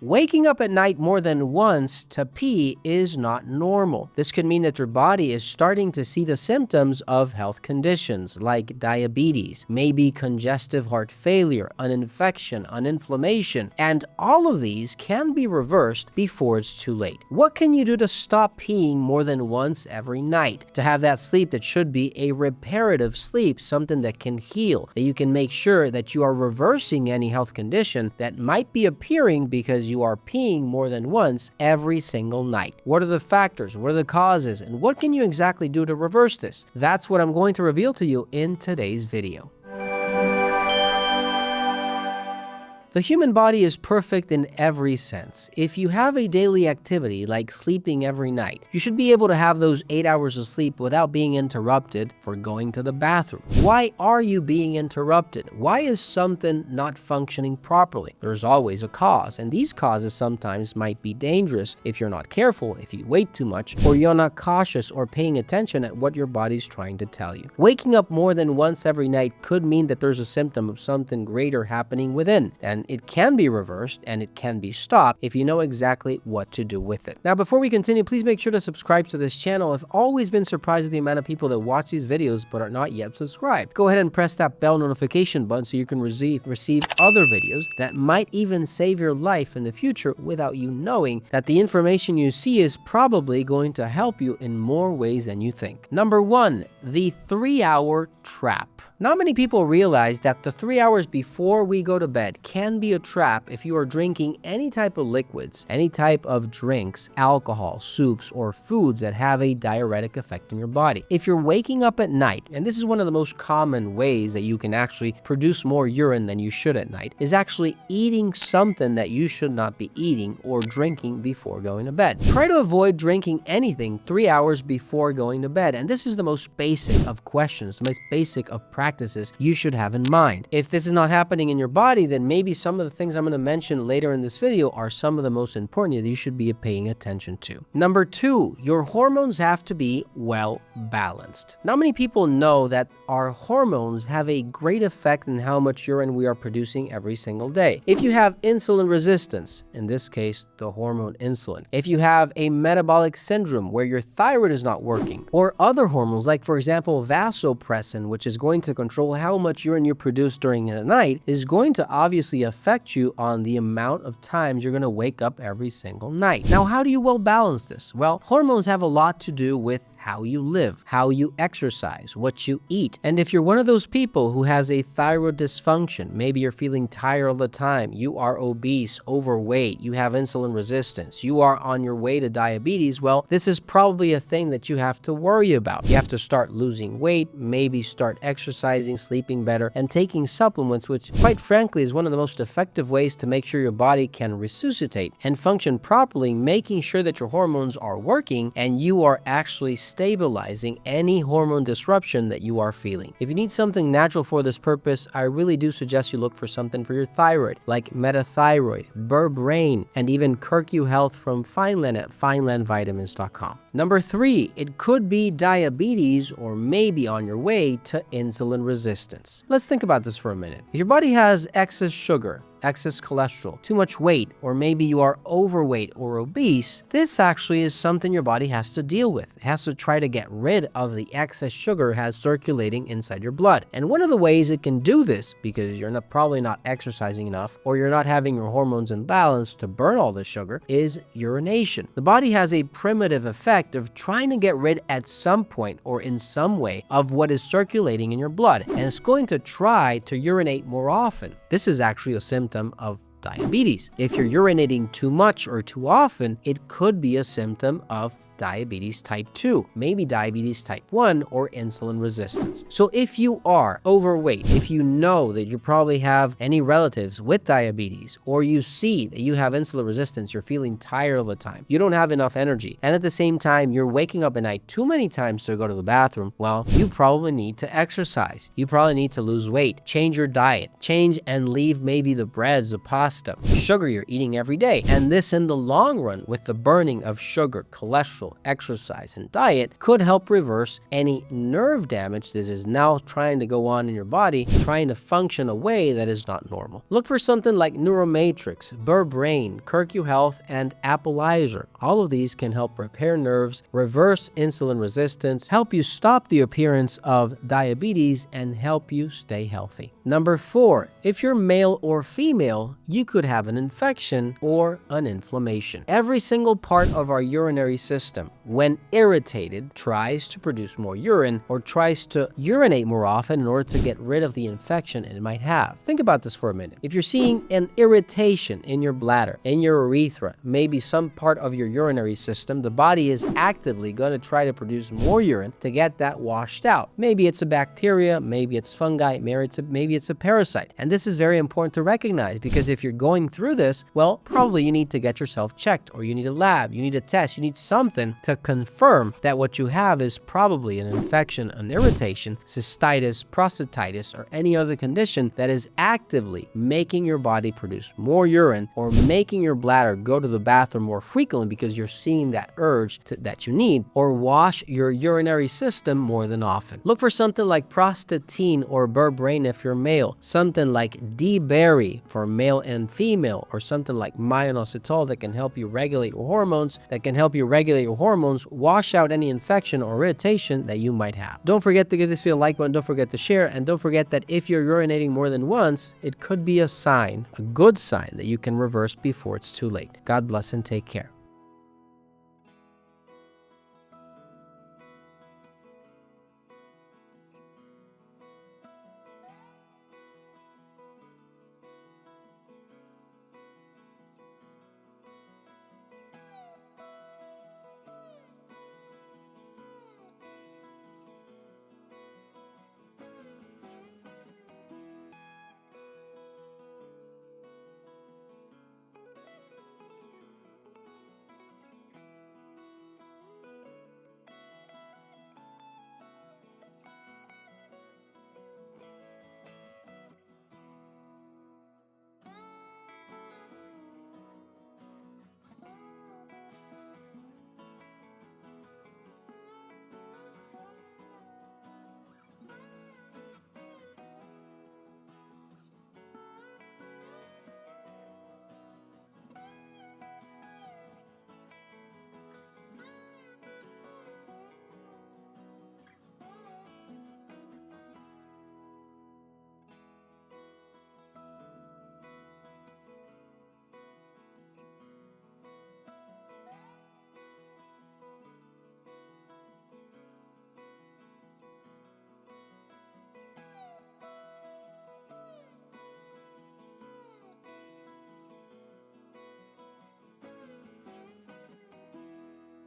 Waking up at night more than once to pee is not normal. This could mean that your body is starting to see the symptoms of health conditions like diabetes, maybe congestive heart failure, an infection, an inflammation, and all of these can be reversed before it's too late. What can you do to stop peeing more than once every night? To have that sleep that should be a reparative sleep, something that can heal, that you can make sure that you are reversing any health condition that might be appearing because you are peeing more than once every single night. What are the factors? What are the causes? And what can you exactly do to reverse this? That's what I'm going to reveal to you in today's video. The human body is perfect in every sense. If you have a daily activity like sleeping every night, you should be able to have those 8 hours of sleep without being interrupted for going to the bathroom. Why are you being interrupted? Why is something not functioning properly? There's always a cause, and these causes sometimes might be dangerous if you're not careful, if you wait too much, or you're not cautious or paying attention at what your body's trying to tell you. Waking up more than once every night could mean that there's a symptom of something greater happening within, and it can be reversed and it can be stopped if you know exactly what to do with it. Now, before we continue, please make sure to subscribe to this channel. I've always been surprised at the amount of people that watch these videos but are not yet subscribed. Go ahead and press that bell notification button so you can receive other videos that might even save your life in the future without you knowing that the information you see is probably going to help you in more ways than you think. Number 1, the 3-hour trap. Not many people realize that the 3 hours before we go to bed can be a trap if you are drinking any type of liquids, any type of drinks, alcohol, soups, or foods that have a diuretic effect in your body. If you're waking up at night, and this is one of the most common ways that you can actually produce more urine than you should at night, is actually eating something that you should not be eating or drinking before going to bed. Try to avoid drinking anything 3 hours before going to bed, and this is the most basic of questions, the most basic of practices you should have in mind. If this is not happening in your body, then maybe some of the things I'm going to mention later in this video are some of the most important that you should be paying attention to. Number 2, your hormones have to be well balanced. Not many people know that our hormones have a great effect in how much urine we are producing every single day. If you have insulin resistance, in this case, the hormone insulin, if you have a metabolic syndrome where your thyroid is not working, or other hormones like, for example, vasopressin, which is going to control how much urine you produce during the night, is going to obviously affect you on the amount of times you're going to wake up every single night. Now, how do you well balance this? Well, hormones have a lot to do with how you live, how you exercise, what you eat. And if you're one of those people who has a thyroid dysfunction, maybe you're feeling tired all the time, you are obese, overweight, you have insulin resistance, you are on your way to diabetes, well, this is probably a thing that you have to worry about. You have to start losing weight, maybe start exercising, sleeping better, and taking supplements, which quite frankly is one of the most effective ways to make sure your body can resuscitate and function properly, making sure that your hormones are working and you are actually stabilizing any hormone disruption that you are feeling. If you need something natural for this purpose, I really do suggest you look for something for your thyroid, like Metathyroid, Berbrain, and even Kirku Health from Fineland at finelandvitamins.com. Number 3, it could be diabetes or maybe on your way to insulin resistance. Let's think about this for a minute. If your body has excess sugar, excess cholesterol, too much weight, or maybe you are overweight or obese, this actually is something your body has to deal with. It has to try to get rid of the excess sugar it has circulating inside your blood. And one of the ways it can do this, because you're probably not exercising enough or you're not having your hormones in balance to burn all the sugar, is urination. The body has a primitive effect of trying to get rid at some point or in some way of what is circulating in your blood, and it's going to try to urinate more often. This is actually a symptom of diabetes. If you're urinating too much or too often, it could be a symptom of diabetes type 2, maybe diabetes type 1, or insulin resistance. So if you are overweight, if you know that you probably have any relatives with diabetes, or you see that you have insulin resistance, you're feeling tired all the time, you don't have enough energy, and at the same time you're waking up at night too many times to go to the bathroom, well, you probably need to exercise. You probably need to lose weight, change your diet, change and leave maybe the breads, the pasta, sugar you're eating every day. And this in the long run, with the burning of sugar, cholesterol, cycle, exercise, and diet could help reverse any nerve damage that is now trying to go on in your body, trying to function a way that is not normal. Look for something like Neuromatrix, Brain, Kirku Health, and Appleizer. All of these can help repair nerves, reverse insulin resistance, help you stop the appearance of diabetes, and help you stay healthy. Number 4, if you're male or female, you could have an infection or an inflammation. Every single part of our urinary system, when irritated, tries to produce more urine or tries to urinate more often in order to get rid of the infection it might have. Think about this for a minute. If you're seeing an irritation in your bladder, in your urethra, maybe some part of your urinary system, the body is actively going to try to produce more urine to get that washed out. Maybe it's a bacteria, maybe it's fungi, maybe it's a parasite. And this is very important to recognize, because if you're going through this, well, probably you need to get yourself checked, or you need a lab, you need a test, you need something to confirm that what you have is probably an infection, an irritation, cystitis, prostatitis, or any other condition that is actively making your body produce more urine or making your bladder go to the bathroom more frequently because you're seeing that urge that you need, or wash your urinary system more than often. Look for something like Prostatine or Brain if you're male, something like D-berry for male and female, or something like myoinositol that can help you regulate your hormones, wash out any infection or irritation that you might have. Don't forget to give this video a like button, don't forget to share, and don't forget that if you're urinating more than once, it could be a sign, a good sign, that you can reverse before it's too late. God bless and take care.